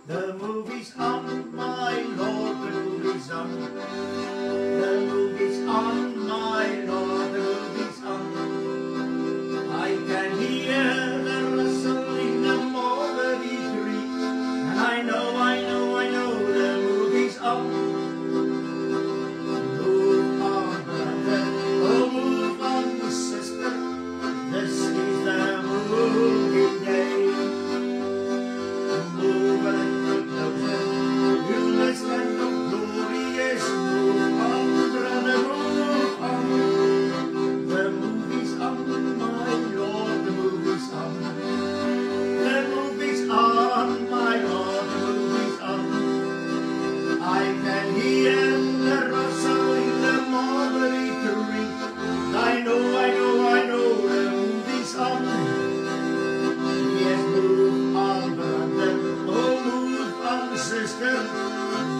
The movie's on, my Lord, the movie's on. The movie's on, my Lord, the movie's on. I can hear the rustling of mulberry tree, and I know the movie's on. Move on, brother, oh move on, sister, this is the movie day. Move a little closer to this land of glory, yes, move on, brother, move on. The movie's on, my Lord, the movie's on. The movie's on, my Lord, the movie's on. I can hear the rustle in the mulberry tree. I know, the movie's on. Yes, move on, brother, oh move on, sister.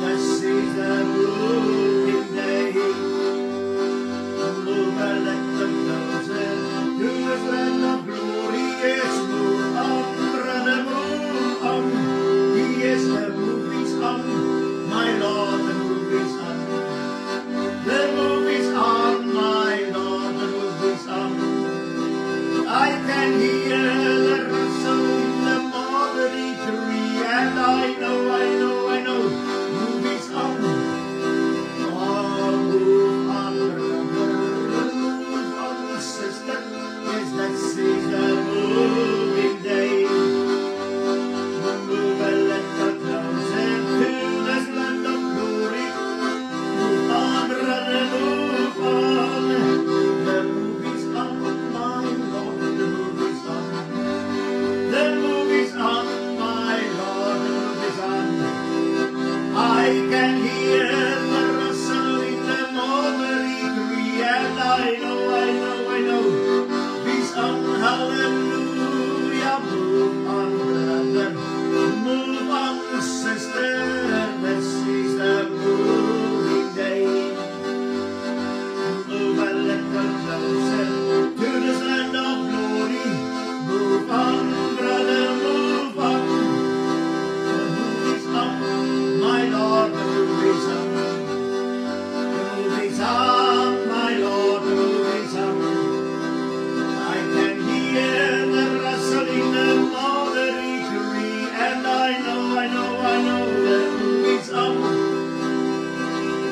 This is the moving day. Move a little closer to the land of glory. Yes, move on, brother, move on. Yes, the movie's on, my Lord, the movie's on. The movie's on, my Lord, the movie's on. I can hear the rustle in the mulberry tree, and I know, movie's on. Oh, move on, brother, move on, sister. Yes, this is the moving day. Move a little closer to this land of glory. Move on, brother, move on. The movie's on, my Lord, the movie's on. The movie's on, my Lord, the movie's on. I can hear the rustle in the mulberry tree, and I know, peace on, hallelujah. Move on, brother, move on, sister, this is the moving day. Move a little closer to this land of glory. Move on, brother, move on. The movie's on, my Lord, the movie's on. The movie's on, my Lord, the movie's on. I can hear the rustling of mulberry tree, and I know, the movie's on.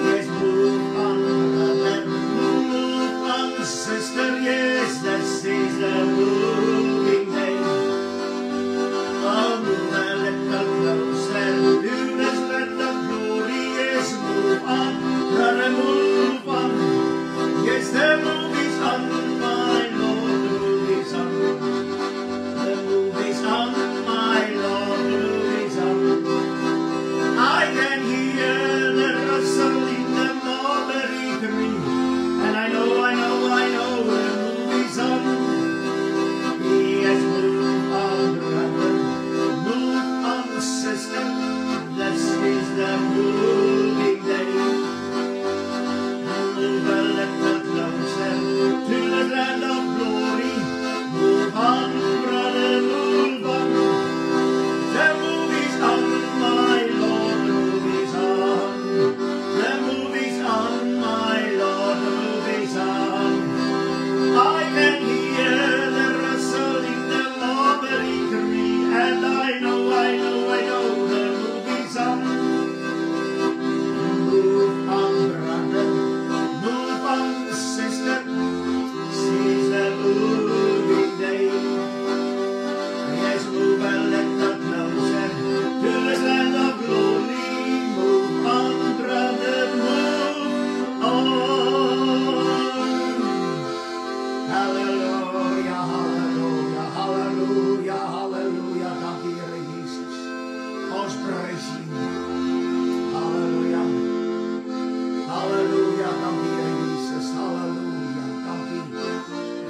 Yes, move on, brother, move on, sister, yes, this is the moving day. Oh, move a little closer to this land of glory, yes, move on, brother, move on. Yes, the movie's on, my Lord, the movie's on. The movie's on, my Lord, the movie's on. I can hear the rustle in the mulberry tree, and I know, the movie's on. Yes, move on, brother, move on, sister. This is the moving day. Move a little closer to the land of glory. Move on, brother, move on. The movie's on, my Lord, the movie's on. The movie's on, my Lord, the movie's on. I can hear the rustle in the mulberry tree, and I know, the movie's on. Move on, brother, move on, sister. Seize the moving day. Yes, move a little closer to this land of glory. Move on, brother, move on. Halleluja, halleluja, halleluja, halleluja. Dank u, Heer Jezus. Ons prijs u. Halleluja. Halleluja, dank u, Heer Jezus. Halleluja, dank u.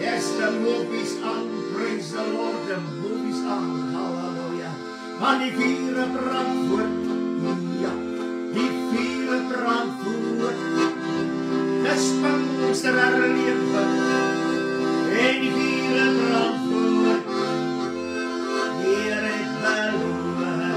Yes, the movie's on. Praise the Lord, the movie's on. Halleluja. Want die vieren brandt voort. Ja, die vieren brandt voort. De spannendste leven. En die vieren brandt voort. Hier ik beloven.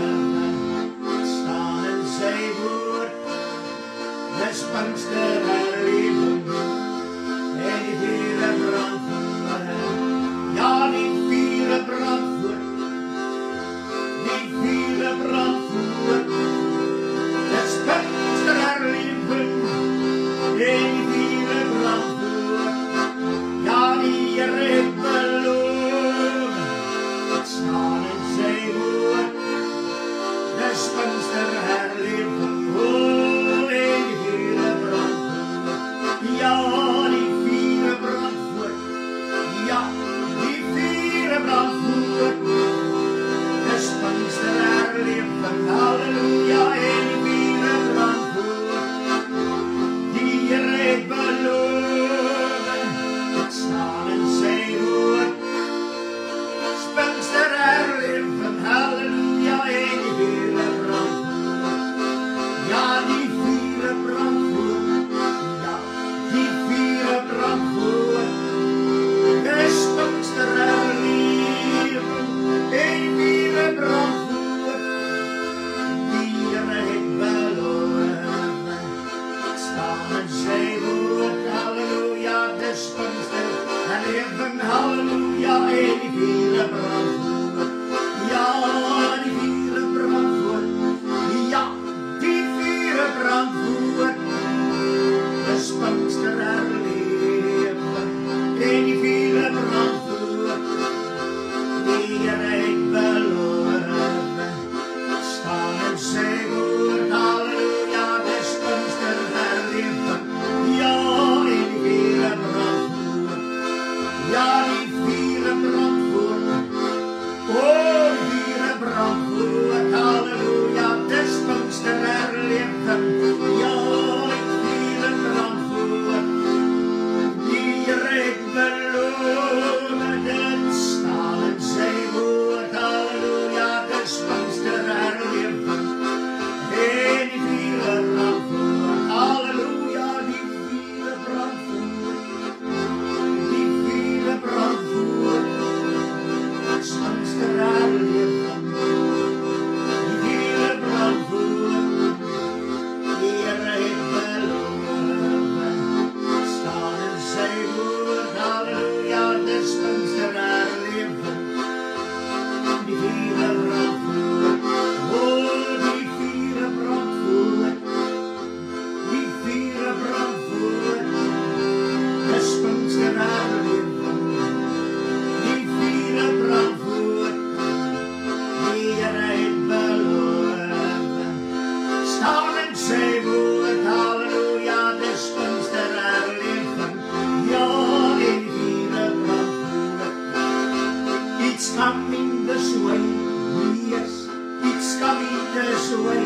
way.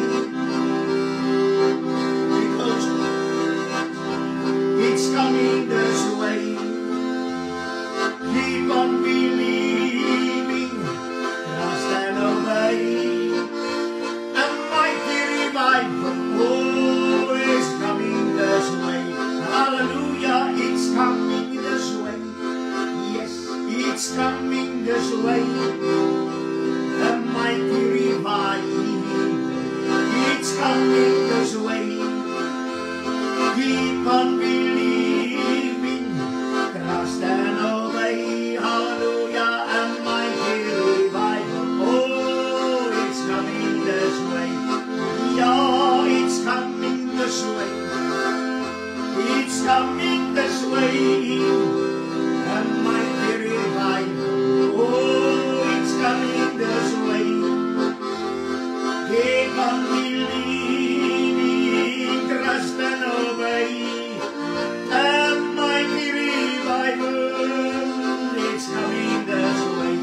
Because it's coming this way. Keep on believing, trust and obey. A mighty revival, oh, is coming this way. Hallelujah, it's coming this way. Yes, it's coming this way. A mighty revival, it's coming this way. Keep on believing, trust and obey. Hallelujah, a mighty revival, oh, it's coming this way. Yeah, it's coming this way. It's coming this way. A mighty revival, oh, it's coming this way. Keep on believing, trust and obey. A mighty revival, it's coming this way.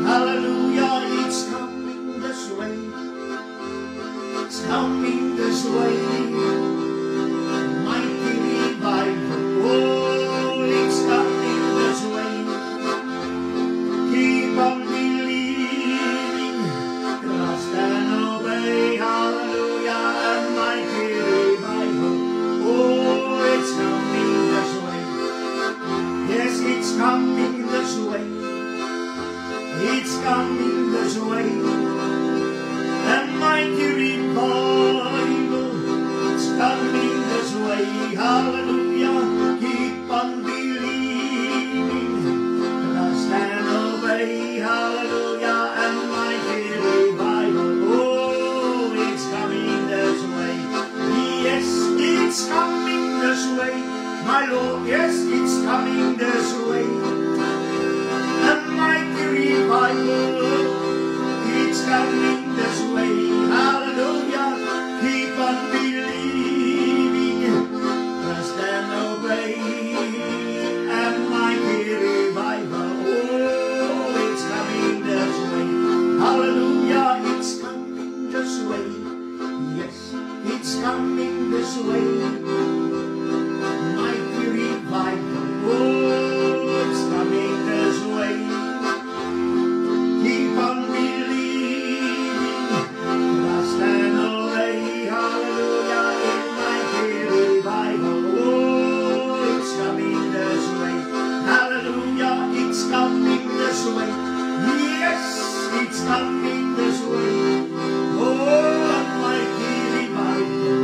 Hallelujah, it's coming this way. It's coming this way. Mighty revival, oh, it's coming this way. Keep on believing, trust and obey. Hallelujah, a mighty revival, oh, it's coming this way. Yes, it's coming this way. It's coming this way. A mighty revival, it's coming this way. Hallelujah, keep on believing, trust and obey. Hallelujah, a mighty revival, oh, it's coming this way. Yes, it's coming this way, my Lord. Yes, it's coming this way. A mighty revival, it's coming this way. Hallelujah, keep on believing, trust and obey. A mighty revival, oh, it's coming this way. Hallelujah, it's coming this way. Yes, it's coming this way. Mighty revival, oh, it's coming this way. Keep on believing, trust and obey. Hallelujah, in mighty revival, oh, it's coming this way. Hallelujah, it's coming this way. Yes, it's coming this way. Oh, mighty revival,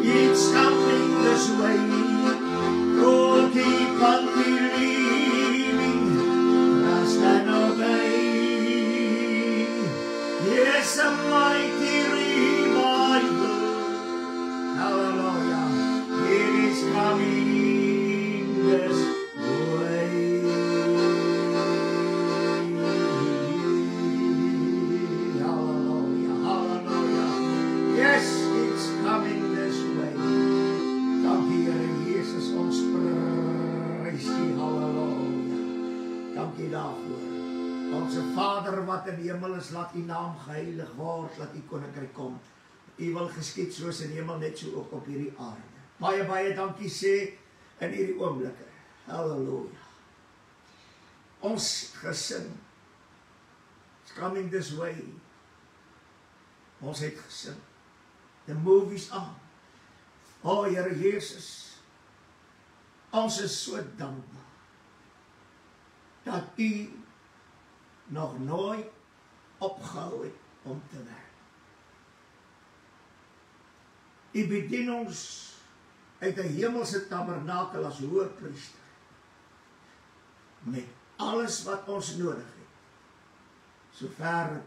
it's coming this way. Oh, keep on believing, trust and obey. Yes, a mighty revival, hallelujah, it is coming this way. Hallelujah, hallelujah. Yes, it's coming this way. Dank U, Here Jesus, ons prys U, hallelujah. Dank U daarvoor. Onze Vader wat in die hemel is, laat U naam geheilig word, laat U koninkryk kom. U wil geskied soos in die hemel, net so ook op hierdie aarde. Baie, baie dankie sê in hierdie oomblikke. Halleluja. Ons gesin is coming this way. Ons het gesin. The movies aan. O Here Jesus, ons is so dankbaar dat U nog nooit opgehou het om te werk. U bedien ons uit 'n hemelse tabernakel as hoëpriester met alles wat ons nodig het, sover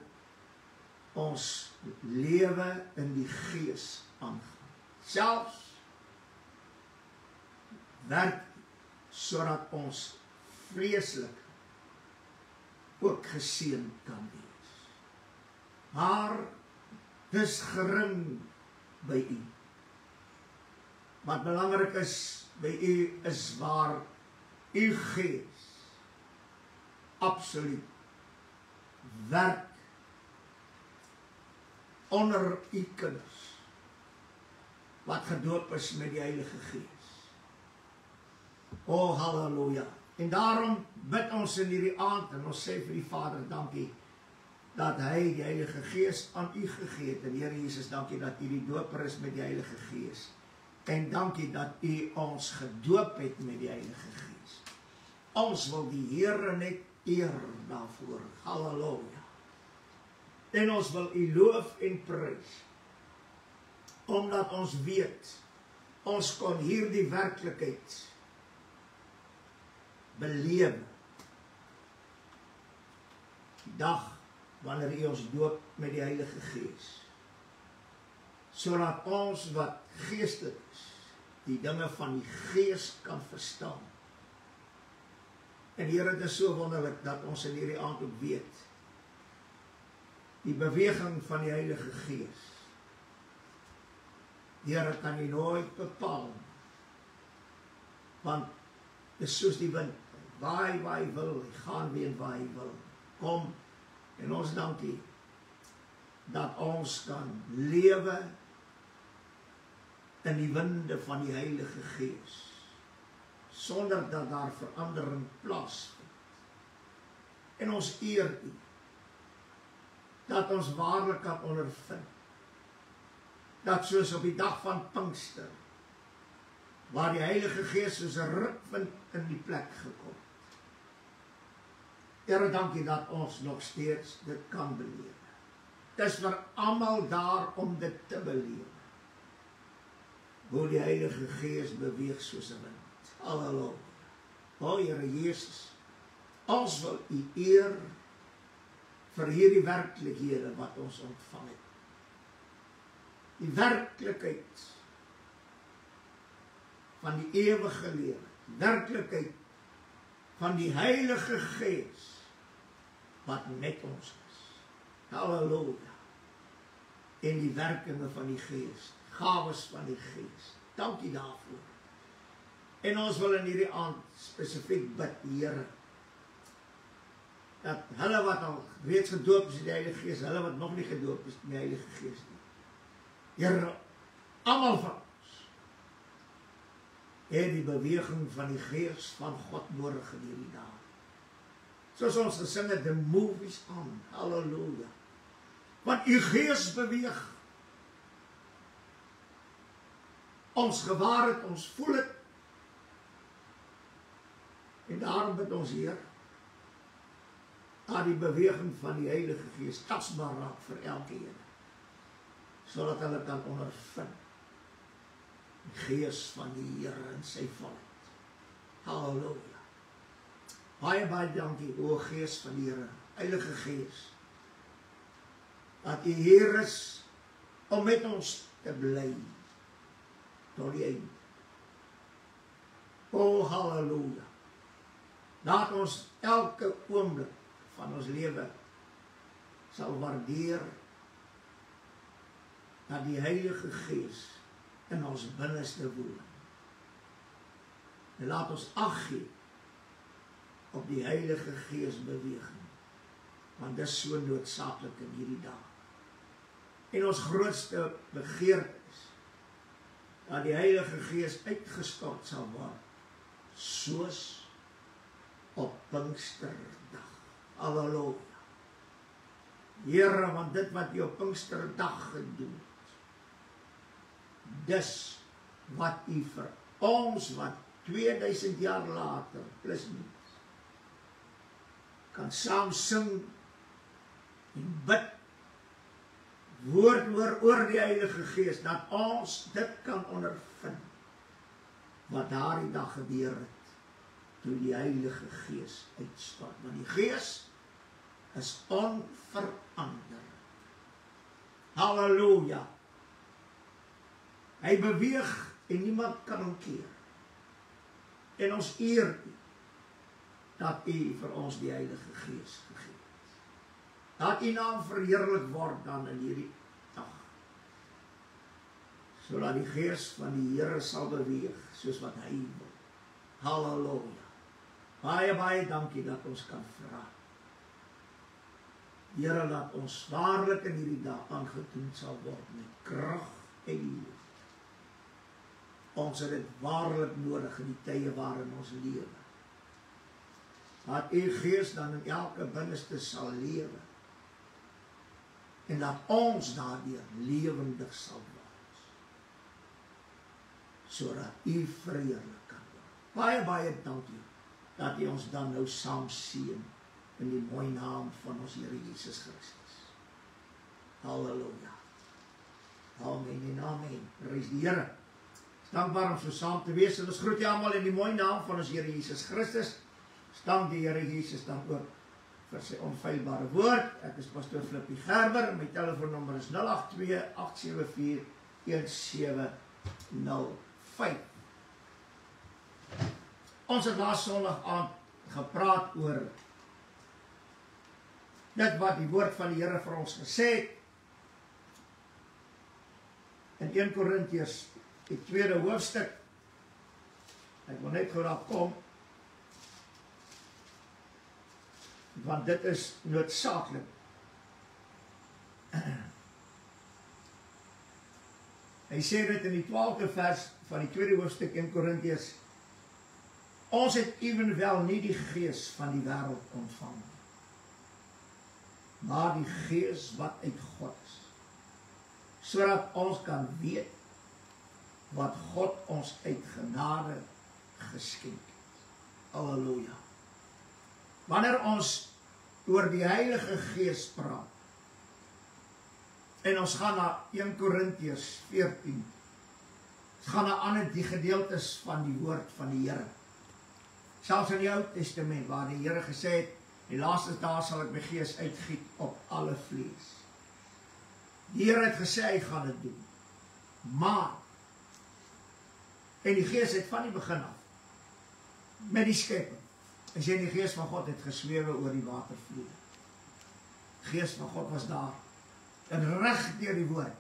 ons lewe in die gees aangaan. Selfs werk sodat ons vleeslik ook geseën kan wees. Maar dis gering by U. Wat belangrik is by U is waar U gees absoluut werk onder u kinders, wat gedoop is met die Heilige Gees. O, halleluja. En daarom bid ons in hierdie aand, en ons sê vir die Vader, dankie, dat hy die Heilige Gees aan u gegee het. En Here Jesus, dankie dat u die doper is met die Heilige Gees. En dankie dat u ons gedoop het met die Heilige Gees. Ons wil die Here net eer daarvoor. Halleluja. En ons wil u loof en prys. Omdat ons weet, ons kon hierdie werklikheid beleef. Die dag wanneer u ons doop met die Heilige Gees. Sodat ons wat geestelik is, die dinge van die Gees kan verstaan. En Here, dit is so wonderlik dat ons in hierdie aand ook weet, die beweging van die Heilige Gees. Here, kan u nooit bepaal, want dit is soos die wind, waai waar hy wil, hy gaan weer waar hy wil. Kom, en ons dankie, dat ons kan lewe in die winde van die Heilige Gees, sonder dat daar verandering plaasvind. En ons eer u, dat ons waarlik kan ondervind, dat soos op die dag van Pinkster, waar die Heilige Gees soos 'n rukwind in die plek gekom. Here, dankie dat ons nog steeds dit kan beleef. Dit is vir almal daar om dit te beleef. Hoe die Heilige Gees beweeg soos 'n wind. Halleluja. O Here Jesus, ons wil u eer vir hierdie werklikhede wat ons ontvang het. Die werklikheid van die ewige lewe, die werklikheid van die Heilige Gees wat met ons is. Halleluja. En die werkinge van die Gees, gawes van die Gees. Dankie daarvoor. En ons wil in hierdie aand spesifiek bid, Here, dat hulle wat al reeds gedoop is in die Heilige Gees, hulle wat nog nie gedoop is in die Heilige Gees nie. Here, almal van ons het die beweging van die Gees van God nodig in hierdie dae. Soos ons gesing het, the move is on. Halleluja. Want u Gees beweeg. Ons gewaar het, ons voel het. En daarom bid ons, Heer, dat die beweging van die Heilige Gees tasbaar raak vir elkeen, sodat hulle kan ondervind die Gees van die Here in sy volheid. Halleluja. Baie, baie dankie, o Gees van die Here, Heilige Gees, dat u hier is om met ons te bly tot die einde. O, halleluja. Laat ons elke oomblik van ons lewe sal waardeer dat die Heilige Gees in ons binneste woon. En laat ons ag gee op die Heilige Gees beweging, want dit is so noodsaaklik in hierdie dag. En ons grootste begeerte is dat die Heilige Gees uitgestort sal word, soos op Pinksterdag. Halleluja. Here, want dit wat jy op Pinksterdag gedoen het, dis wat u vir ons, wat 2000 jaar later, plus minus, kan saam sing en bid, woord oor die Heilige Gees, dat ons dit kan ondervind, wat daardie dag gebeur het, toe die Heilige Gees uitstort. Want die Gees is onverander. Halleluja. Hy beweeg en niemand kan hom keer. En ons eer u, dat u vir ons die Heilige Gees gegee het. Dat u naam verheerlik word dan in hierdie dag. Sodat die Gees van die Here sal beweeg, soos wat hy wil. Halleluja. Baie, baie dankie dat ons kan vra. Here, laat ons waarlik in hierdie dag aangedoen sal word met krag en liefde. Ons het dit waarlik nodig in die tye waarin ons lewe. Laat u Gees dan in elke binneste sal lewe. En dat ons daardeur lewendig sal word. Sodat u verheerlik kan word. Baie, baie dankie dat u ons dan nou saam seën in die mooi naam van ons Here Jesus Christus. Halleluja. Amen en amen. Prys die Here. Dankbaar om so saam te wees. En ons groet jou almal in die mooi naam van ons Here Jesus Christus. Dank die Here Jesus dan ook vir sy onfeilbare woord. Ek is pastoor Flippie Gerber. My telefoonnommer is 082-874-1705. Ons het laas Sondag aand gepraat oor dit wat die woord van die Here vir ons gesê het. In 1 Korintiërs, die 2de hoofstuk. Ek wil net gou daar kom. Want dit is noodsaaklik. Hy sê dit in die 12de vers van die 2de hoofstuk 1 Korintiërs. Ons het evenwel nie die gees van die wêreld ontvang, maar die gees wat uit God is, sodat ons kan weet wat God ons uit genade geskenk het. Halleluja. Wanneer ons oor die Heilige Gees praat, en ons gaan na 1 Korintiërs 14, ons gaan na ander die gedeeltes van die woord van die Here. Selfs in die Ou Testament, waar die Here gesê het, die laaste dae sal ek my gees uitgiet op alle vlees. Die Here het gesê, hy gaan dit doen. Maar, en die gees het van die begin af, met die skepping, en sê die gees van God het geswewe oor die watervloede. Die gees van God was daar. En reg deur die woord,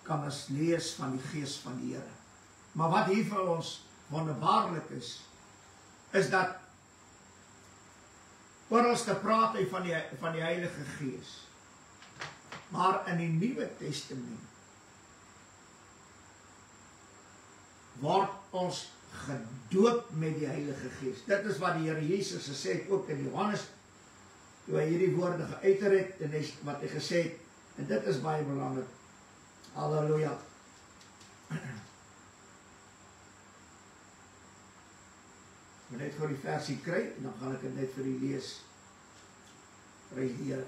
kan ons lees van die gees van die Here. Maar wat hier vir ons wonderbaarlik is dat oor ons te praat hy van die Heilige Gees. Maar in die Nuwe Testament word ons gedoop met die Heilige Gees. Dit is wat die Here Jesus gesê het, ook in Johannes, toe hy hierdie woorde geuiter het, en wat hy gesê het, en dit is baie belangrik. Halleluja. Ek moet net gou die versie kry, en dan gaan ek dit net vir u lees. Prys die Here.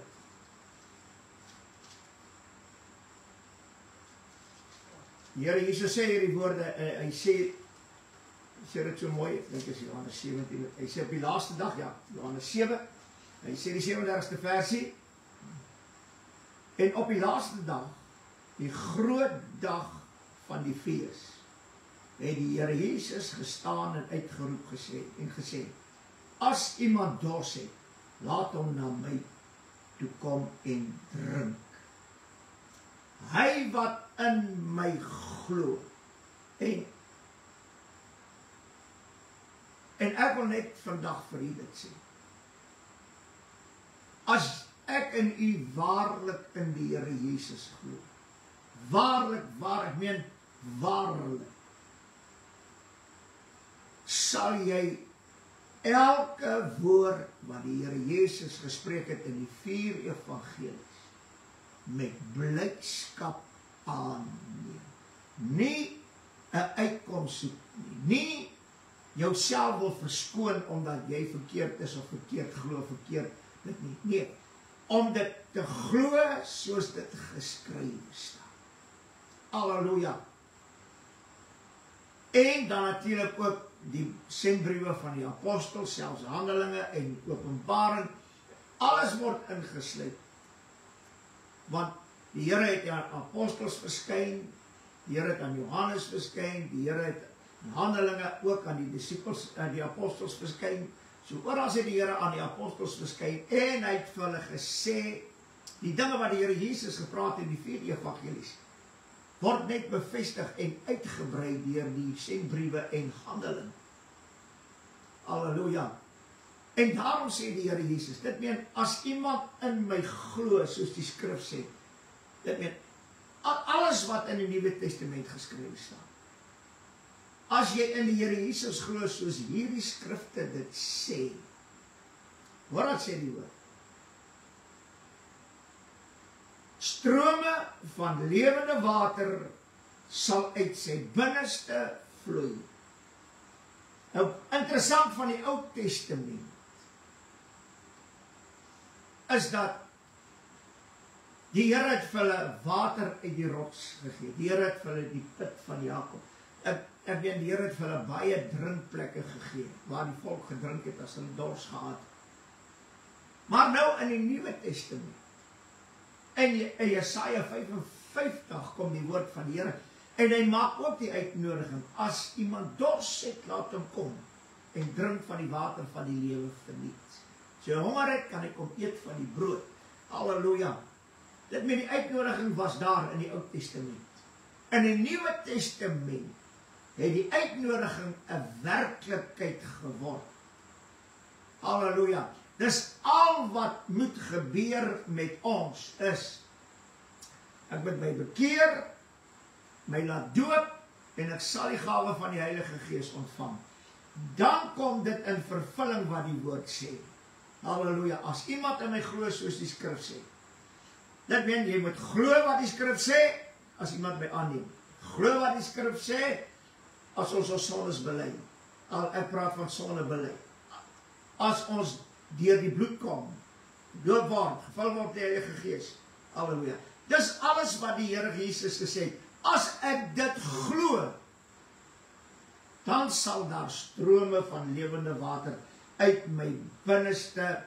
Die Here Jesus sê hierdie woorde, hy sê dit so mooi, ek dink is Johannes 17, hy sê op die laaste dag, ja, Johannes 7, hy sê die 37ste versie, en op die laaste dag, die groot dag van die fees, het die Here Jesus gestaan en uitgeroep en gesê, as iemand dors het, laat hom na my toe kom en drink. Hy wat in my glo, en ek wil net vandag vir u dit sê, as ek in u waarlik in die Here Jesus glo, waarlik, ek meen waarlik, sal jy elke woord wat die Here Jesus gespreek het in die 4 evangelies met blydskap aanneem. Nie 'n uitkoms soek nie jouself wil verskoon omdat jy verkeerd is of verkeerd glo, verkeerd dit nie. Nee, om dit te glo soos dit geskrywe staan. Halleluja. En dan natuurlik ook die sendbriewe van die apostels, selfs Handelinge en Openbaring, alles word ingesluit. Want die Here het aan apostels verskyn, die Here het aan Johannes verskyn, die Here het in Handelinge ook aan die disciples, die apostels verskyn. So oral het die Here aan die apostels verskyn en hy het vir hulle gesê, die dinge wat die Here Jesus gepraat in die 4 evangelies, word net bevestig en uitgebrei deur die sendbriewe en Handelinge. Halleluja. En daarom sê die Here Jesus, dit meen, as iemand in my glo, soos die skrif sê, dit meen, alles wat in die Nuwe Testament geskrywe staan. As jy in die Here Jesus glo, soos hierdie skrifte dit sê, wat sê die woord? Strome van lewende water sal uit sy binneste vloei. Nou, interessant van die Ou Testament is dat die Here het vir hulle water uit die rots gegee. Die Here het vir hulle die put van Jakob. Ek weet, die Here het vir hulle baie drinkplekke gegee, waar die volk gedrink het as hulle dors gehad. Maar nou in die Nuwe Testament, in Jesaja 55 kom die woord van die Here, en hy maak ook die uitnodiging, as iemand dors het, laat hom kom, en drink van die water van die lewe verniet. As jy honger het, kan hy kom eet van die brood. Halleluja. Dit met die uitnodiging was daar in die Ou Testament. In die Nuwe Testament het die uitnodiging 'n werklikheid geword. Halleluja. Dis al wat moet gebeur met ons is, ek moet my bekeer, my laat doop, en ek sal die gawe van die Heilige Gees ontvang. Dan kom dit in vervulling wat die woord sê. Halleluja. As iemand in my glo, soos die skrif sê. Dit meen, jy moet glo wat die skrif sê, as iemand my aanneem. Glo wat die skrif sê, as ons sondes bely. Ek praat van sonde bely. As ons deur die bloed kom, doop word, gevul word die Heilige Gees. Halleluja. Dis alles wat die Here Jesus gesê het. As ek dit glo, dan sal daar strome van lewende water uit my binneste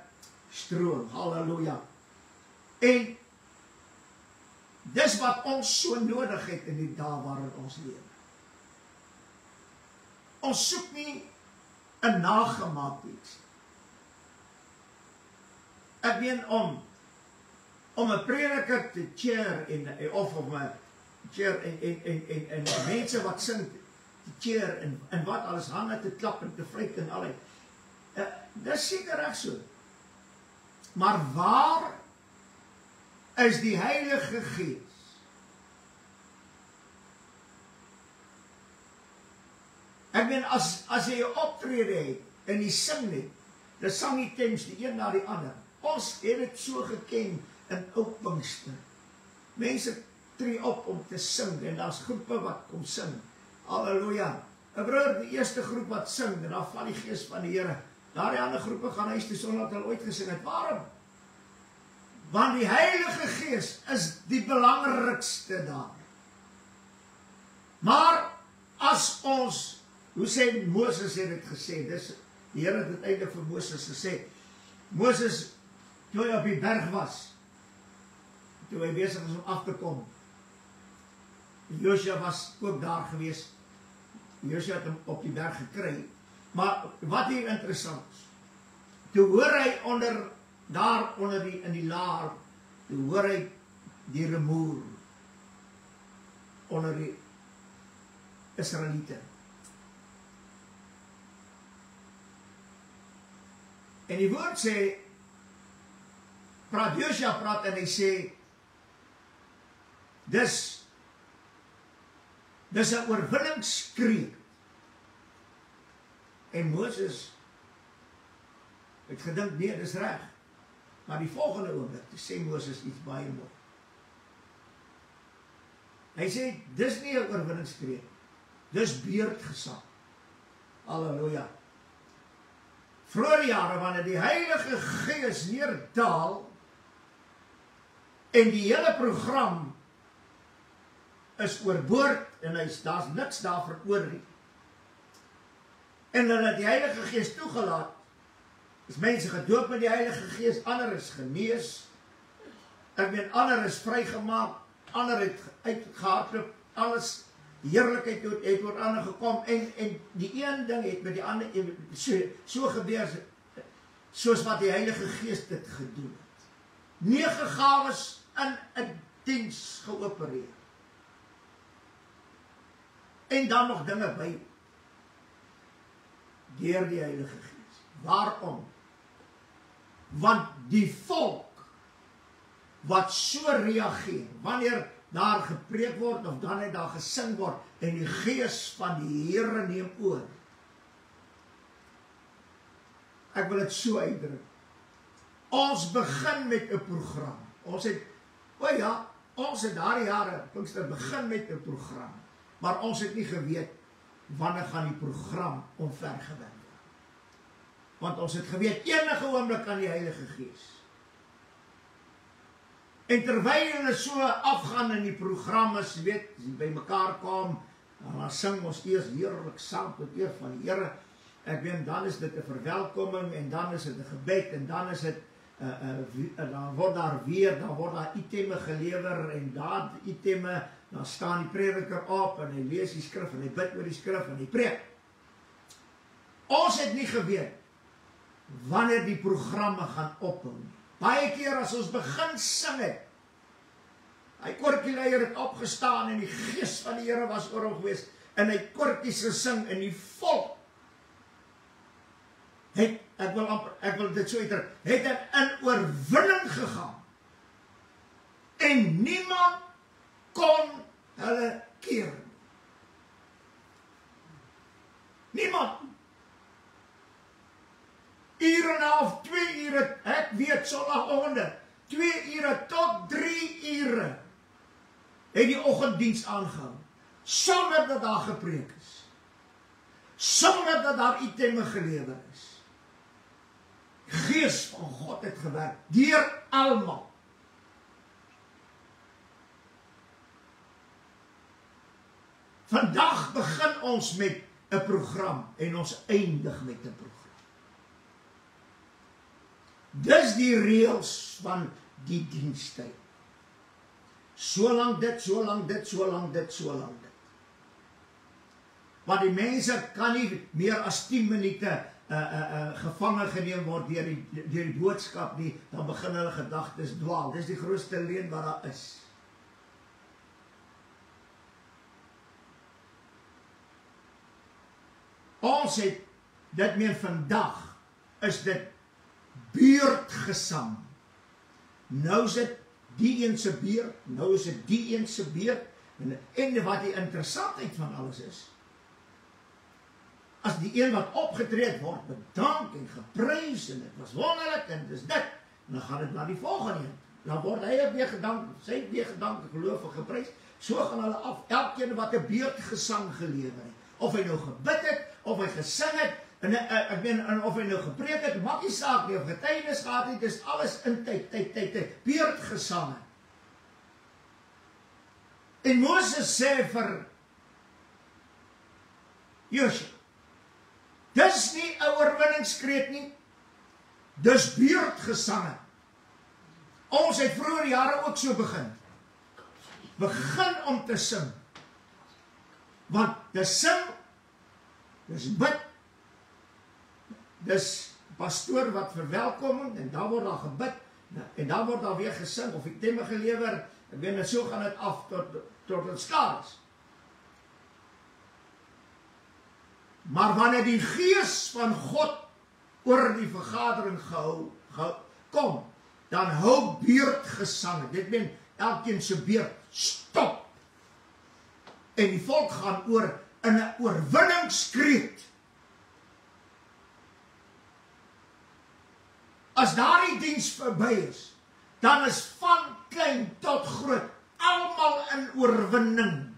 stroom. Halleluja. En dis wat ons so nodig het in die dae waarin ons leef. Ons soek nie 'n nagemaak iets. Ek meen om 'n prediker te cheer of om 'n cheer en mense wat sing te cheer en wat alles hande te klap en te vryk en al. Dis seker reg so. Maar waar is die Heilige Gees? Ek meen, as jy 'n optrede het en jy sing net, dan sang die tems die een na die ander. Ons het dit so geken in Ou Pinkster. Mense tree op om te sing en daar's groepe wat kom sing. Halleluja. 'n Broer, die eerste groep wat sing, en dan val die Gees van die Here. Daardie ander groepe gaan huis toe sonder dat hulle ooit gesing het. Waarom? Want die Heilige Gees is die belangrikste daar. Maar as ons, hoe sê Moses het dit gesê, die Here het dit eintlik vir Moses gesê. Moses, toe hy op die berg was, toe hy besig was om af te kom, Joshua was ook daar gewees, Joshua het hom op die berg gekry, maar wat hier interessant is, toe hoor hy in die laar, toe hoor hy die rumoer onder die Israeliete. En die woord sê, Joshua praat en hy sê, dis 'n oorwinningskreet. En Moses het gedink, nee, dis reg. Maar die volgende oomblik, sê Moses iets baie mooi. Hy sê, dis nie 'n oorwinningskreet, dis beerdgesang. Halleluja. Vroeger jare, wanneer die Heilige Gees neerdaal, en die hele program is oorboord, en daar's niks daarvoor oor nie. En hulle het die Heilige Gees toegelaat, is mense gedoop met die Heilige Gees, ander is genees, ek meen, ander is vrygemaak, ander het uitgehardloop, alles, die heerlikheid het oor ander gekom, en die een ding het met die ander so gebeur, soos wat die Heilige Gees dit gedoen het. 9 gawes in 'n diens geopereer. En dan nog dinge by, deur die Heilige Gees. Waarom? Want die volk wat so reageer, wanneer daar gepreek word of dan net daar gesing word en die gees van die Here neem oor. Ek wil dit so uitdruk. Ons begin met 'n program. Ons het daardie jare Pinkster begin met 'n program, maar ons het nie geweet wanneer gaan die program omvergewend word. Want ons het geweet enige oomblik aan die Heilige Gees. En terwyl hulle so afgaan in die programme, weet, as jy by mekaar kom, dan sing ons eers heerlik saam tot eer van die Here. Ek weet, dan is dit 'n verwelkoming, en dan is dit 'n gebed, en dan is dit, dan word daar itemme gelewer, en daar itemme, dan staan die prediker op, en hy lees die skrif, en hy bid oor die skrif, en hy preek. Ons het nie geweet, wanneer die programme gaan ophou. Baie keer as ons begin sing het, hy koortjieleier het opgestaan en die gees van die Here was oor hom gewees, en hy koortjies gesing, en die volk het, ek wil dit so uitdruk, het in oorwinning gegaan, en niemand kon hulle keer. Niemand. Ure en 'n half, 2 ure, ek weet so lagoggende, 2 ure tot 3 ure, het die oggenddiens aangehou, sonder dat daar gepreek is, sonder dat daar itemme gelewer is. Die Gees van God het gewerk, deur almal. Vandag begin ons met 'n program, en ons eindig met 'n program. Dis die reëls van die dienstyd. So lank dit, so lank dit, so lank dit, so lank dit. Want die mense kan nie meer as 10 minute gevangen geneem word deur die boodskap nie, dan begin hulle gedagtes dwaal. Dis die grootste leuen wat daar is. Ons het, dit meen vandag, is dit beurtgesang. Nou is dit die een se beurt, nou is dit die een se beurt, en wat die interessantheid van alles is, as die een wat opgetree word bedank en geprys, en dit was wonderlik, en dis dit, en dan gaan dit na die volgende een, dan word hy ook weer gedank, sy weer gedank, geloof en geprys, so gaan hulle af, elkeen wat 'n beurtgesang gelewer het, of hy nou gebid het, of hy gesing het, en of hy nou gepreek het, maak nie saak nie, of getuienis gehad het, dis alles in tyd, beurtgesange. En Moses sê vir Josua, dis nie 'n oorwinningskreet nie, dis beurtgesange. Ons het vroeër jare ook so begin om te sing, want dis sing, dis bid, dis pastoor wat verwelkoming, en dan word daar gebid, en dan word daar weer gesing, of itemme gelewer, ek weet, so gaan dit af, tot het skaar is. Maar wanneer die Gees van God oor die vergadering kom, dan hou beurtgesange, dit meen, elkeen se beurt, stop, en die volk gaan oor in 'n oorwinningskreet. As daardie diens verby is, dan is van klein tot groot, almal in oorwinning.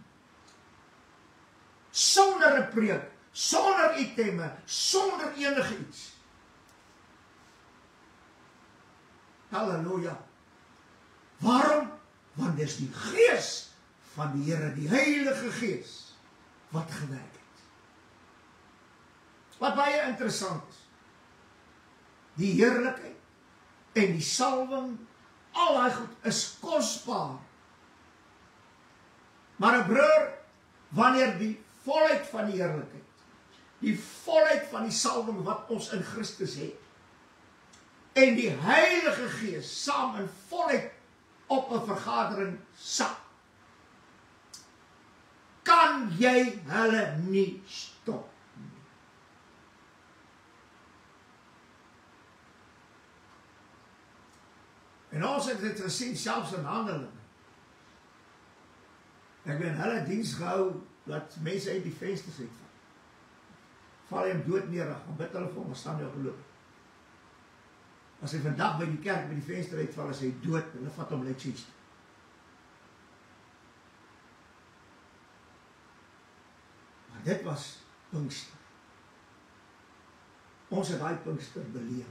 Sonder 'n preek, sonder itemme, sonder enige iets. Halleluja. Waarom? Want dis die Gees van die Here, die Heilige Gees, wat gewerk het. Wat baie interessant is, die heerlikheid en die salwing, al daai goed is kosbaar. Maar 'n broer, wanneer die volheid van die heerlikheid, die volheid van die salwing wat ons in Christus het, en die Heilige Gees saam in volheid op 'n vergadering sak, kan jy hulle nie stop nie. En ons het dit gesien, selfs in Handelinge. Ek ben hulle diens gehou, dat mense uit die vensters uitval. Val hy hem dood neer, gaan bid hulle vir hom, staan hy op geloop. As hy vandag by die kerk, by die venster uitval, is hy dood, hulle vat hom like iets. Maar dit was Pinkster. Ons het daai Pinkster beleef.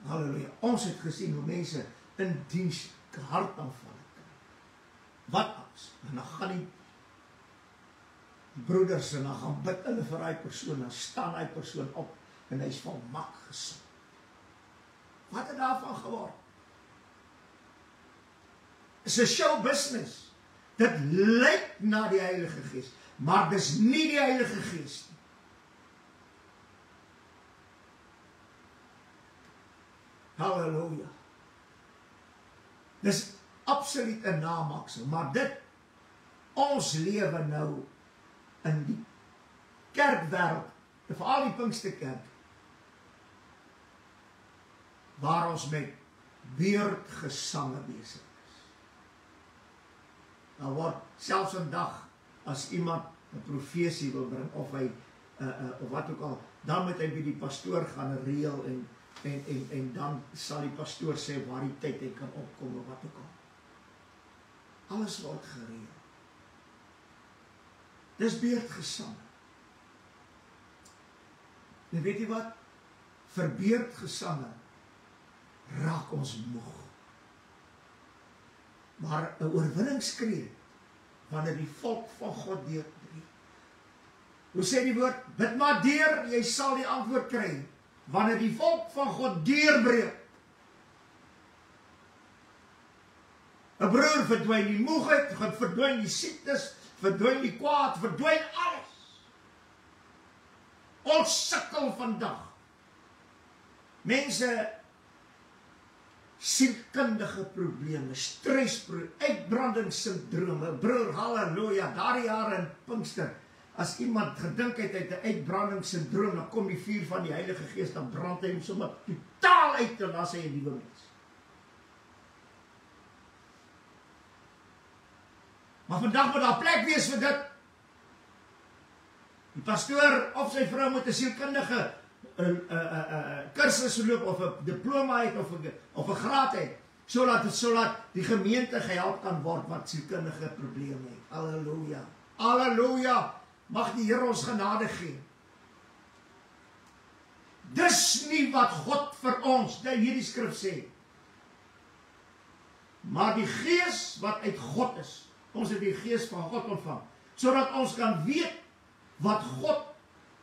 Halleluja. Ons het gesien hoe mense in diens hartaanvalle kry. Wat as? En dan gaan die broeders en dan gaan bid hulle vir die persoon, dan staan die persoon op en hy is volmaak gesond. Wat het daarvan geword? Is 'n show business. Dit lyk na die Heilige Gees, maar dis nie die Heilige Gees nie. Halleluja. Dis absoluut 'n namaaksel, maar dit, ons lewe nou in die kerkwêreld, veral die Pinksterkerk, waar ons met beurtgesange besig is. Nou word selfs vandag, as iemand 'n profesie wil bring, of hy, of wat ook al, dan moet hy by die pastoor gaan reël en dan sal die pastoor sê waar die tyd hy kan opkom of wat ook al. Alles word gereël. Dis beurtgesange. En weet jy wat? Vir beurtgesange raak ons moeg. Maar 'n oorwinningskreet wanneer die volk van God deurbreek. Hoe sê die woord? Bid maar deur, jy sal die antwoord kry. Wanneer die volk van God deurbreek. 'n broer verdwyn die moegheid, verdwyn die siektes, verdwyn die kwaad, verdwyn alles. Ons sukkel vandag. Mense sielkundige probleme, stresprobleem, uitbrandingssindrome. Broer, halleluja, daardie jare in Pinkster, as iemand gedink het uit 'n uitbrandingssindroom, dan kom die vuur van die Heilige Gees, dan brand hy hom sommer totaal uit en dan is hy 'n nuwe mens. Maar vandag moet daar plek wees vir dit. Die pastoor of sy vrou moet 'n sielkundige kursus loop of 'n diploma het of 'n graad het, sodat die gemeente gehelp kan word wat sielkundige probleme het. Halleluja. Halleluja. Mag die Here ons genade gee. Dis nie wat God vir ons, dit hierdie skrif sê. Maar die Gees wat uit God is, ons het die Gees van God ontvang, sodat ons kan weet wat God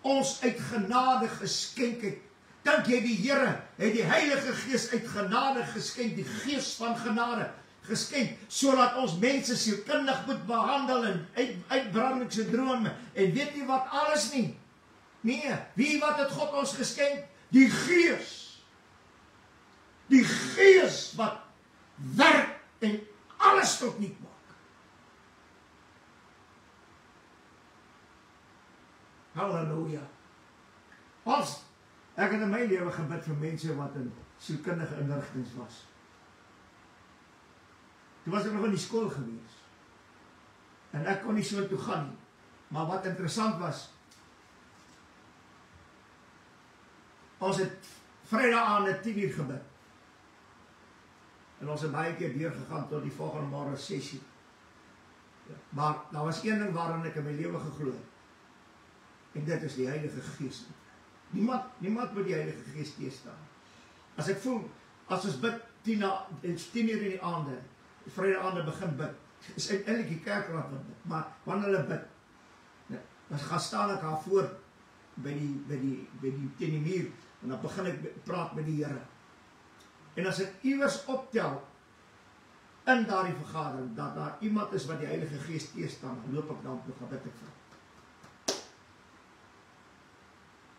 ons uit genade geskenk het. Dink jy die Here het die Heilige Gees uit genade geskenk, die Gees van genade geskenk, sodat ons mense sielkundig moet behandel en uitbrandingssindrome en weet nie wat alles nie. Nee, wie wat het God ons geskenk? Die Gees. Die Gees wat werk en alles tot niet maak. Halleluja. Ek het in my lewe gebid vir mense wat in sielkundige inrigtings was. Toe was ek nog in die skool gewees. En ek kon nie so toe gaan nie. Maar wat interessant was, ons het Vrydag aand 10:00 gebid. En ons het baie keer deurgegaan tot die volgende môre 6:00. Maar daar was een ding waarin ek in my lewe geglo het. En dit is die Heilige Gees. Niemand moet die Heilige Gees teenstaan. As ek voel, as ons bid 10:00 in die aande, Vrydag aande begin bid, is eintlik die kerkraad wat bid, maar wanneer hulle bid, dan gaan staan ek daar voor by die teen die muur, en dan begin ek praat met die Here. En as ek iewers optel in daardie vergadering, dat daar iemand is wat die Heilige Gees teenstaan, dan loop ek dan toe gaan bid ek vir.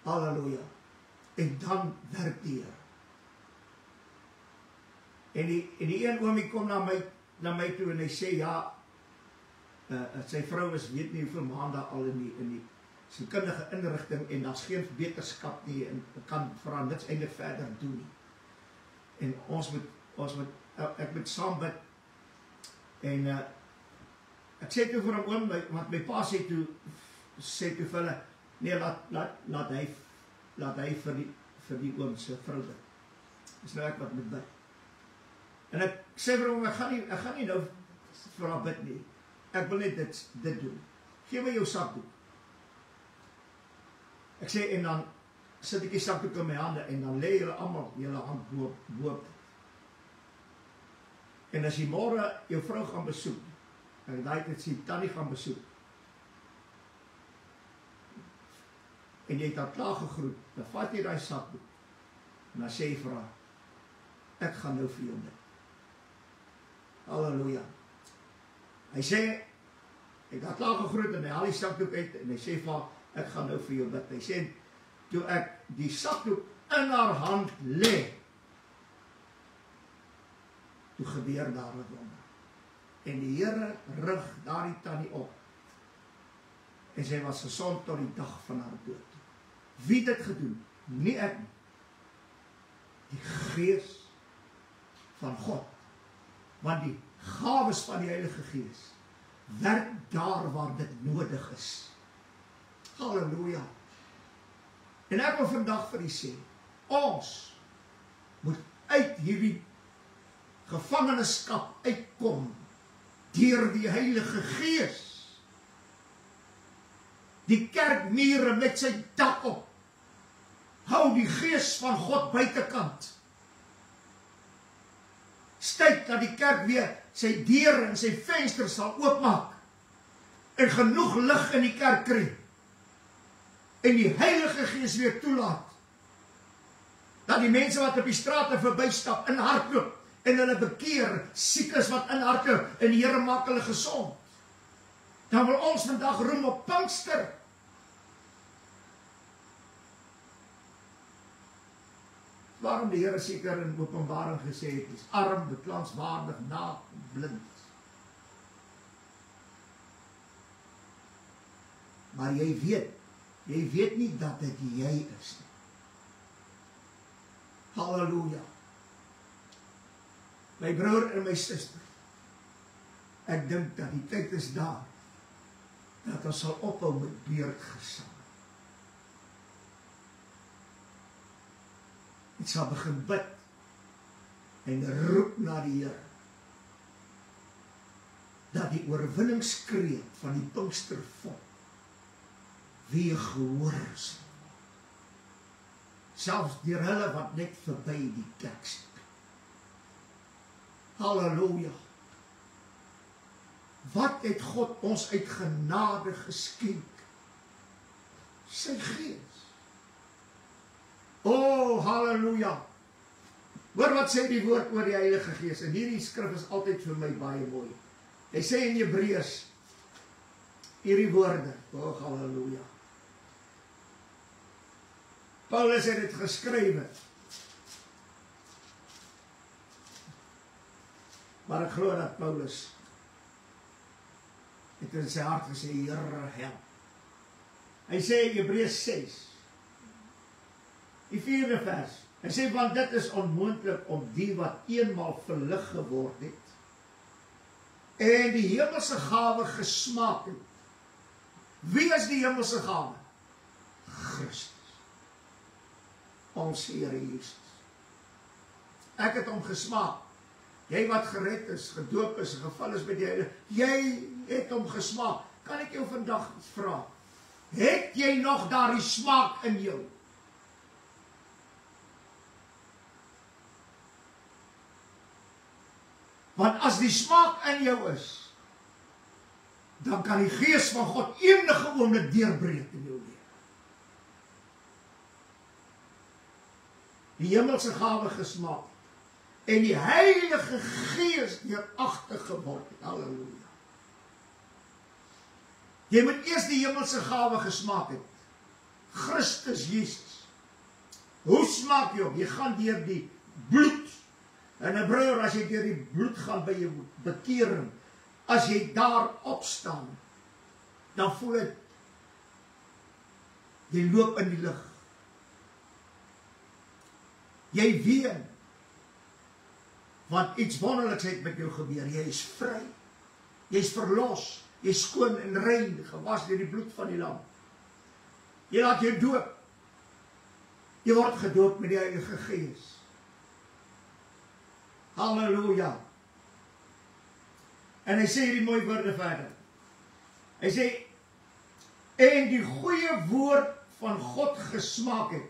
Halleluja. En dan werk die Here. En die een oomie kom na my toe en hy sê, ja, sy vrou is weet nie hoeveel maande al in die sielkundige inrigting en daar's geen beterskap nie en kan vir haar niks eintlik verder doen nie. En ek moet saam bid. En ek sê toe vir hom oom, want my pa sê toe vir hulle, nee, laat hy vir die oom se vrou bid. Dis nou ek wat moet bid. En ek sê vir hom, ek gaan nie nou vir haar bid nie. Ek wil net dit doen. Gee my jou sakdoek. Ek sê, en dan sit ek die sakdoek in my hande, en dan lê julle almal julle hand boop. En as jy môre jou vrou gaan besoek, en daai tyd sê tannie gaan besoek, en jy het haar klaar gegroet, dan vat jy daai sakdoek, en dan sê jy vir haar, ek gaan nou vir jou bid. Halleluja. Hy sê, ek het haar klaar gegroet, en hy haal die sakdoek uit, en hy sê vir haar, ek gaan nou vir jou bid. Hy sê, toe ek die sakdoek in haar hand lê, toe gebeur daar 'n wonder. En die Here rig daardie tannie op. En sy was gesond tot die dag van haar dood. Wie het dit gedoen? Nie ek nie. Die Gees van God. Want die gawes van die Heilige Gees werk daar waar dit nodig is. Halleluja. En ek wil vandag vir u sê, ons moet uit hierdie gevangenskap uitkom deur die Heilige Gees. Die kerkmure met sy dak op hou die Gees van God buitekant. Tyd dat die kerk weer sy deure en sy vensters sal oopmaak en genoeg lig in die kerk kry en die Heilige Gees weer toelaat dat die mense wat op die strate verbystap in hardloop en hulle bekeer, siekes wat in hardloop en die Here maak hulle gesond. Dan wil ons vandag roem op Pinkster. Waarom die Here seker in Openbaring gesê het, is arm, beklaanswaardig, naak, blind. Maar jy weet nie dat dit jy is nie. Halleluja. My broer en my suster, ek dink dat die tyd is daar, dat ons sal ophou met beerdgesang. Ons sal begin bid en roep na die Here, dat die oorwinningskreet van die Pinkstervolk weer gehoor is. Selfs deur hulle wat net verby die kerk stap. Halleluja. Wat het God ons uit genade geskenk? Sy Gees. Oh, halleluja. Hoor wat sê die woord oor die Heilige Gees. En hierdie skrif is altyd vir my baie mooi. Hy sê in Hebreërs hierdie woorde. Oh, halleluja. Paulus het dit geskrywe. Maar ek glo dat Paulus het in sy hart gesê, Here help. Hy sê in Hebreërs 6, die 4de vers, hy sê, want dit is onmoontlik om die wat eenmaal verlig geword het, en die hemelse gawe gesmaak het. Wie is die hemelse gawe? Christus. Ons Here Jesus. Ek het hom gesmaak. Jy wat gered is, gedoop is, geval is met die Heilige, jy het hom gesmaak. Kan ek jou vandag vra, het jy nog daardie smaak in jou? Want as die smaak in jou is, dan kan die Gees van God enige oomblik deurbreek in jou lewe. Die hemelse gawe gesmaak en die Heilige Gees deuragtig geword het. Halleluja. Jy moet eers die hemelse gawe gesmaak het. Christus Jesus. Hoe smaak jy hom? Jy gaan deur die bloed. En 'n broer, as jy deur die bloed gaan by jou bekering, as jy daar opstaan, dan voel dit, jy loop in die lig. Jy ween. Want iets wonderliks het met jou gebeur. Jy is vry. Jy is verlos. Jy is skoon en rein, gewas deur die bloed van die lam. Jy laat jou doop. Jy word gedoop met die Heilige Gees. Halleluja. En hy sê hierdie mooi woorde verder. Hy sê, en die goeie woord van God gesmaak het,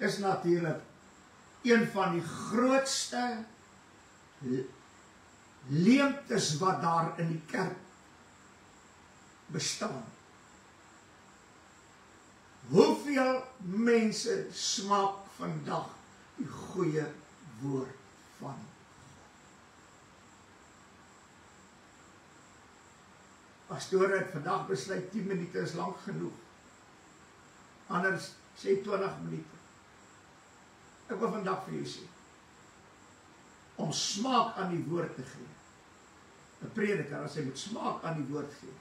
is natuurlik een van die grootste leemtes wat daar in die kerk bestaan. Hoeveel mense smaak vandag die goeie woord van God? Pastoor het vandag besluit 10 minute is lang genoeg. Anders sê 20 minute. Ek wil vandag vir jou sê, om smaak aan die woord te gee. 'n Prediker, as hy moet smaak aan die woord gee,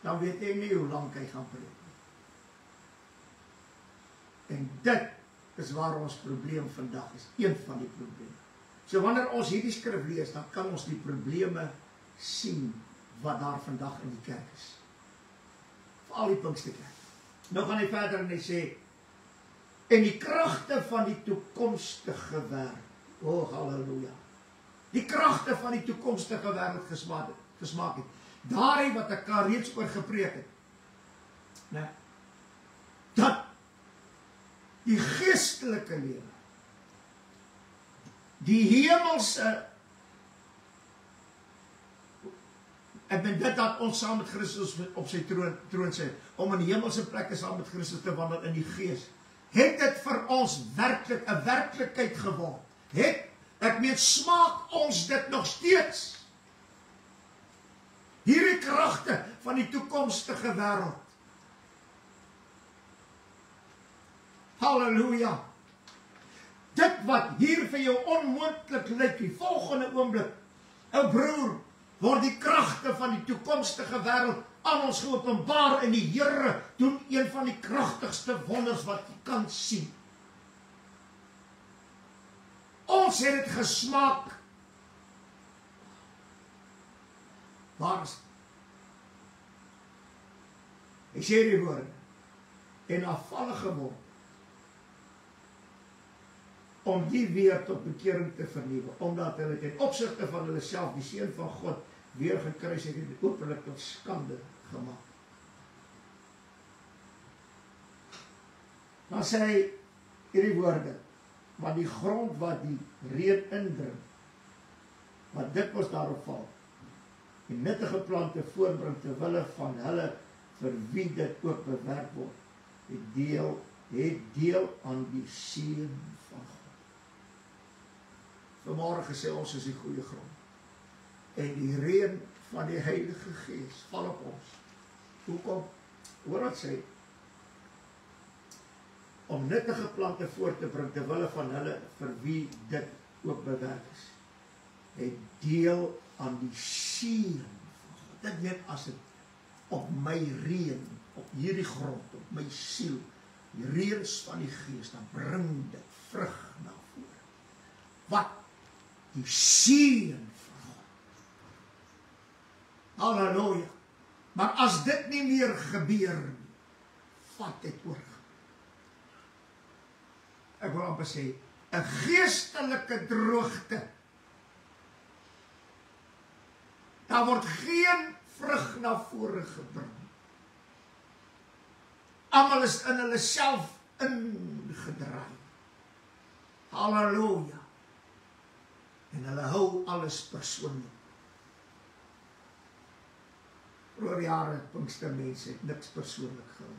dan weet hy nie hoe lang hy gaan preek nie. En dit is waar ons probleem vandag is, een van die probleme. So wanneer ons hierdie skrif lees, dan kan ons die probleme sien wat daar vandag in die kerk is. Veral die Pinksterkerk. Nou gaan hy verder en hy sê, en die kragte van die toekomstige wêreld. Oh, halleluja. Die kragte van die toekomstige wêreld gesmaak het. Daarin wat ek al reeds oor gepreek het. Nee. Dat die geestelike lewe, die hemelse, ek ben dit dat ons saam met Christus op sy troon sit, om in die hemelse plekke saam met Christus te wandel in die gees, het dit vir ons werklik 'n werklikheid geword. Ek meen, smaak ons dit nog steeds? Hierdie kragte van die toekomstige wêreld. Halleluja. Dit wat hier vir jou onmoontlik lyk, die volgende oomblik, 'n broer, word die kragte van die toekomstige wêreld aan ons geopenbaar en die Here doen een van die kragtigste wonders wat jy kan sien. Ons het dit gesmaak. Waar is? Hy sê die woorde, en afvallige word, om die weer tot bekering te vernuwe, omdat hulle ten opsigte van hulle self die Seun van God weer gekruis het en openlik tot skande gemaak. Dan sê hy hierdie woorde, want die grond wat die reën indring, wat dikwels daarop val, die nuttige plante voortbring terwille van hulle vir wie dit ook bewerk word, het deel aan die seën van God. Vanmôre gesê ons is die goeie grond. En die reën van die Heilige Gees val op ons. Hoekom? Hoor wat sê? Om nuttige plante voort te bring terwille van hulle vir wie dit ook bewerk is. Het deel aan die seën van God. Dit net as dit op my reën, op hierdie grond, op my siel, die reëns van die Gees, dan bring dit vrug na vore. Wat? Die seën van God. Halleluja. Maar as dit nie meer gebeur, vat dit oor. Ek wil amper sê, 'n geestelike droogte. Daar word geen vrug na vore gebring. Almal is in hulle self ingedraai. Halleluja. En hulle hou alles persoonlik. Oor jare Pinkstermense het niks persoonlik gehou.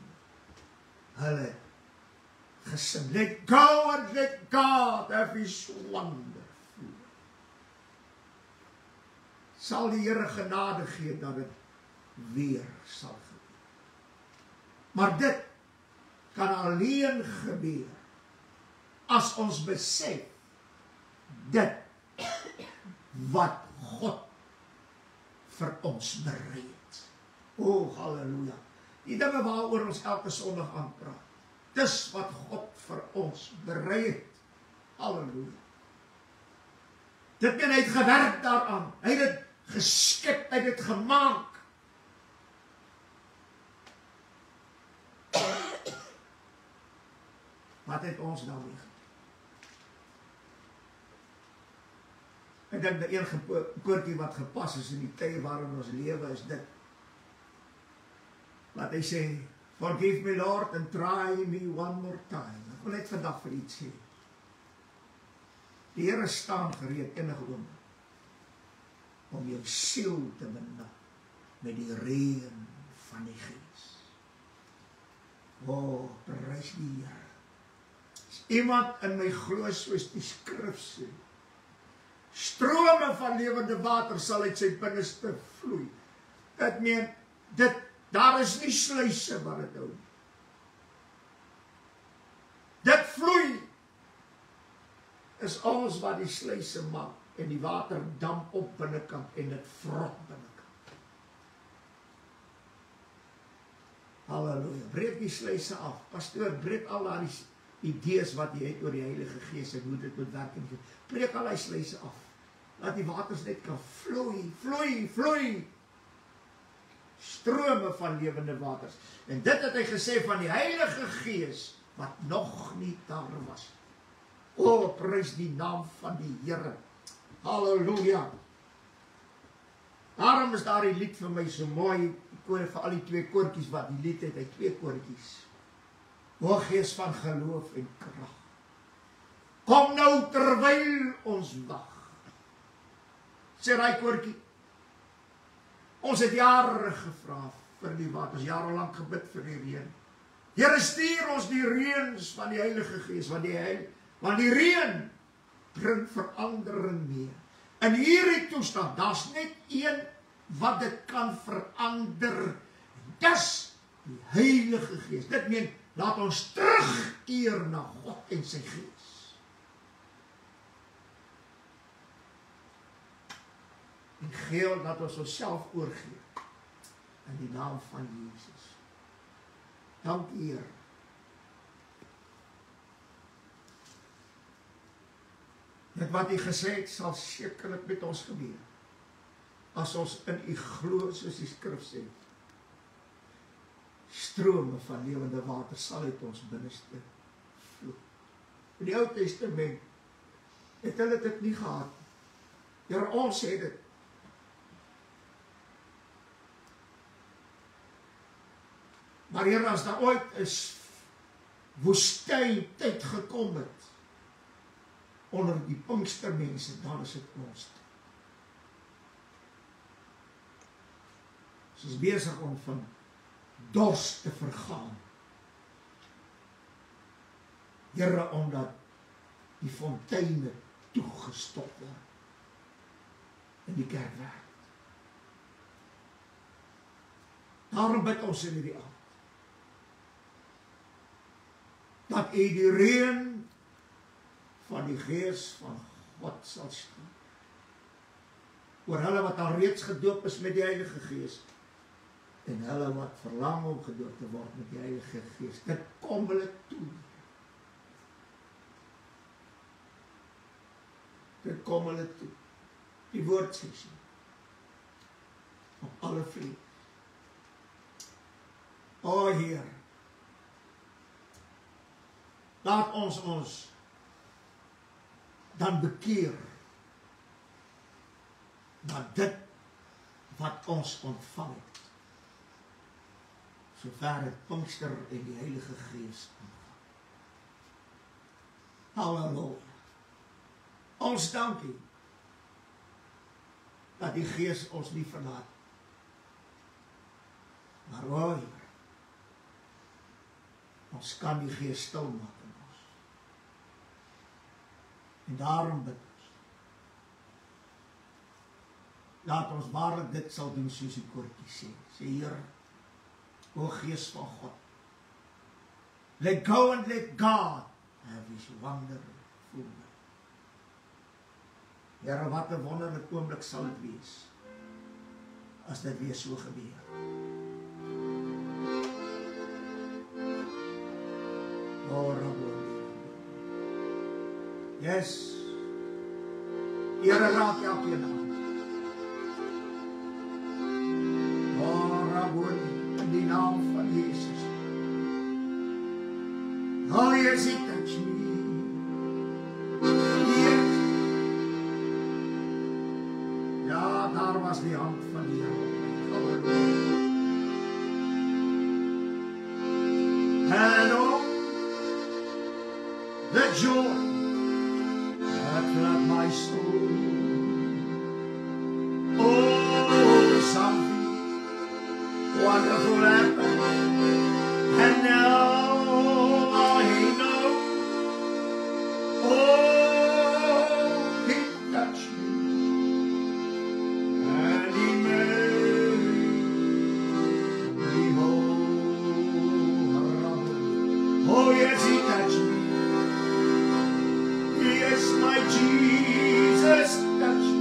Hulle gesing, let go and let God have his wonderful. Sal die Here genade gee dat dit weer sal gebeur. Maar dit kan alleen gebeur as ons besef dit wat God vir ons berei het. O, halleluja. Die dinge waaroor ons elke Sondag aanpraat. Dis wat God vir ons berei het. Halleluja. Dit meen, hy het gewerk daaraan. Hy het dit geskep, hy het dit gemaak. Wat het ons nou weer? Ek dink die een koortjie wat gepas is in die tye waarin ons lewe is dit. Wat hy sê, forgive me Lord and try me one more time. Ek wil net vandag vir iets sê. Die Here staan gereed enige oomblik om jou siel te benut met die reën van die Gees. O, prys die Here. As iemand in my glo soos die skrif sê, strome van lewende water sal uit sy binneste vloei. Dit meen, daar is nie sluise wat dit hou. Dit vloei is alles wat die sluise maak en die water damp op binnekant en dit vrot binnekant. Halleluja. Breek die sluise af. Pastoor, breek al die idees wat jy het oor die Heilige Gees en hoe dit moet werk. Breek al die sluise af. Laat die waters net kan vloei, vloei, vloei. Strome van lewende waters. En dit het hy gesê van die Heilige Gees wat nog nie daar was. O, prys die naam van die Here. Halleluja. Daarom is daar die lied vir my so mooi, vir al die twee koortjies wat die lied het, hy twee koortjies. O Gees van geloof en krag. Kom nou terwyl ons wag. Sê daai koortjie. Ons het jare gevra vir die waters, jarelang gebid vir die reën. Here, stuur ons die reëns van die Heilige Gees, want die reën bring verandering mee. In hierdie toestand, daar's net een wat dit kan verander. Dis die Heilige Gees. Dit meen, laat ons terugkeer na God en sy Gees. En gee dat ons onsself oorgee in die naam van Jesus. Dankie, Here. Dit wat U gesê het, sal sekerlik met ons gebeur. As ons in U glo, soos die skrif sê. Strome van lewende water sal uit ons binneste vloei. In die Ou Testament het hulle dit nie gehad. Here, ons het dit. Maar Here, as daar ooit is woestyn tyd gekom het onder die Pinkstermense, dan is dit ons. Ons is besig om van dors te vergaan. Here, omdat die fonteine toegestop word in die kerkwêreld. Daarom bid ons in hierdie aand. Dat U die reën van die Gees van God sal stuur. Oor hulle wat al reeds gedoop is met die Heilige Gees en hulle wat verlang om gedoop te word met die Heilige Gees. Dit kom hulle toe. Dit kom hulle toe. Die woord sê so. Op alle vlees. O Heer, laat ons dan bekeer na dit wat ons ontvang het, sover het Pinkster en die Heilige Gees ontvang. Halleluja. Ons dankie dat die Gees ons nie verlaat. Maar o Heer, ons kan die Gees stil maak in ons. En daarom bid ons. Laat ons waarlik dit sal doen soos die koortjie sê. Sê Heer, o Gees van God, let go and let God have his wonderful way. Here, wat 'n wonderlike oomblik sal dit wees as dit weer so gebeur. Oh, Rabbi. Yes. Here raak elkeen aan. In die naam van Jesus. Oh, yes, He touched me. Yes. Ja, daar was die hand van die Here op my. Halleluja. And oh, the joy that flooded my soul. Oh, something wonderful happened, and now I know. Oh, He touched me, and He made me whole. Oh yes, He touched me. Yes, my Jesus touched me.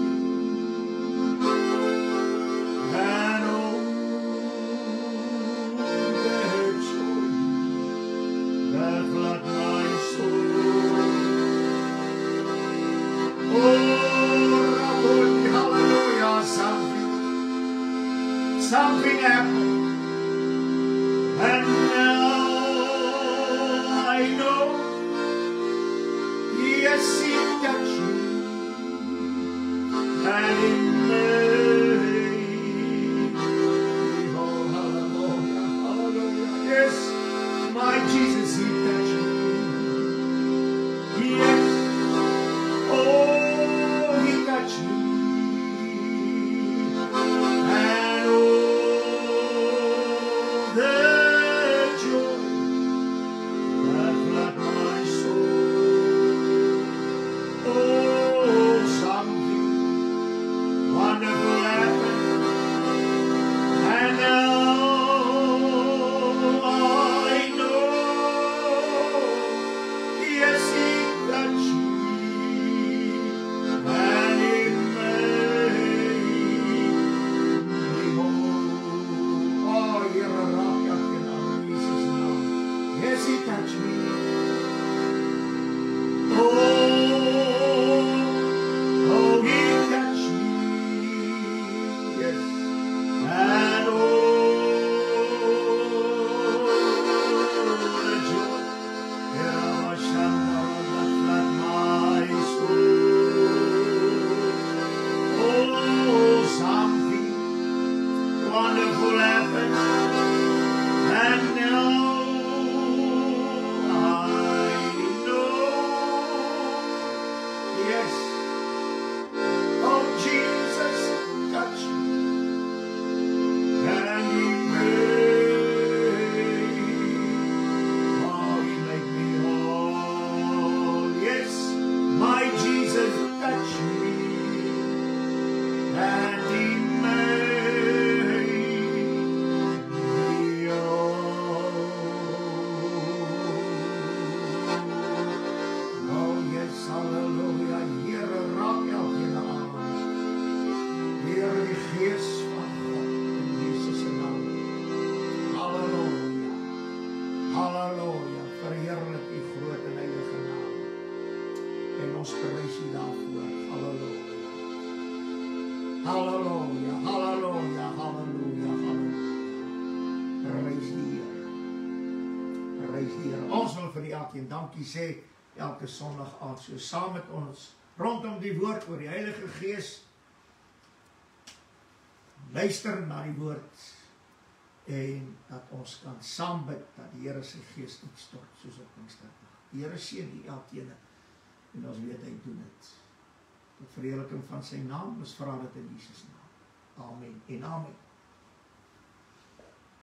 Something happened, and now I know. Yes, He touched me, and He made me whole. Hallelujah, hallelujah. Yes, my Jesus, He touched me. Yes, oh, He touched me. Dankie sê elke Sondag aand so saam met ons rondom die woord oor die Heilige Gees. Luister na die woord en dat ons kan saam bid dat die Here sy Gees uitstort soos op Pinksterdag. Die Here seën die elkeen en ons weet hy doen dit. Tot verheerliking van sy naam, ons vra dit in Jesus naam. Amen en amen.